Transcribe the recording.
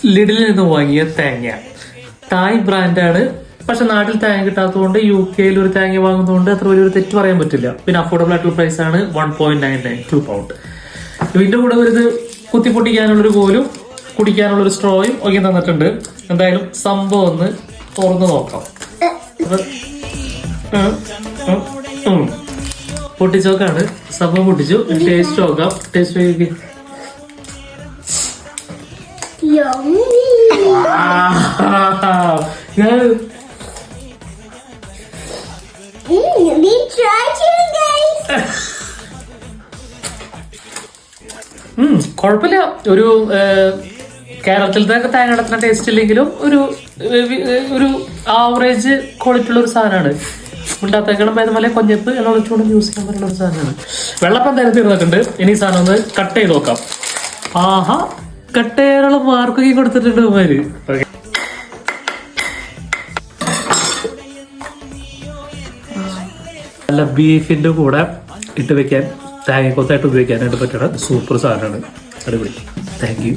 ലിഡിൽ നിന്ന് വാങ്ങിയ തേങ്ങ തായ് ബ്രാൻഡാണ്. പക്ഷെ നാട്ടിൽ തേങ്ങ കിട്ടാത്തതുകൊണ്ട് UK ഒരു തേങ്ങ വാങ്ങുന്നതുകൊണ്ട് അത്ര വലിയൊരു തെറ്റ് പറയാൻ പറ്റില്ല. പിന്നെ അഫോർഡബിൾ ആയിട്ടുള്ള പ്രൈസ് ആണ് 1.992 പൗണ്ട്. ഇതിന്റെ കൂടെ ഒരു കുത്തി പൊട്ടിക്കാനുള്ളൊരു കോലും കുടിക്കാനുള്ളൊരു സ്ട്രോയും ഒക്കെ തന്നിട്ടുണ്ട്. എന്തായാലും സംഭവം ഒന്ന് തുറന്നു നോക്കാം. പൊട്ടിച്ചോക്കാണ് സംഭവം. പൊട്ടിച്ചു. ടേസ്റ്റ് നോക്കാം. ടേസ്റ്റ് നോക്കി. കുഴപ്പമില്ല. ഒരു കേരളത്തിലത്തെ തേങ്ങടത്തിന് ടേസ്റ്റ് ഇല്ലെങ്കിലും ഒരു ആവറേജ് ക്വാളിറ്റി ഉള്ള ഒരു സാധനമാണ്. ഉണ്ടാത്തേക്കണം ഭേദമല്ല കൊഞ്ഞപ്പ് എന്നുള്ള ചൂട് യൂസ് ചെയ്യാൻ പറ്റുന്ന ഒരു സാധനമാണ്. വെള്ളപ്പം എന്തായാലും തീർന്നിട്ടുണ്ട്. ഇനി ഈ സാധനം ഒന്ന് കട്ട് ചെയ്ത് നോക്കാം. ആഹാ, കട്ട് ചെയ്യാനുള്ള മാർക്കൊക്കെ കൊടുത്തിട്ടുണ്ട് അവന്മാര്. നല്ല ബീഫിന്റെ കൂടെ ഇട്ട് വെക്കാൻ തേങ്ങ കൊത്തായിട്ട് ഉപയോഗിക്കാനായിട്ട് പറ്റുന്ന സൂപ്പർ സാധനമാണ്. അടിപൊളി. Thank you.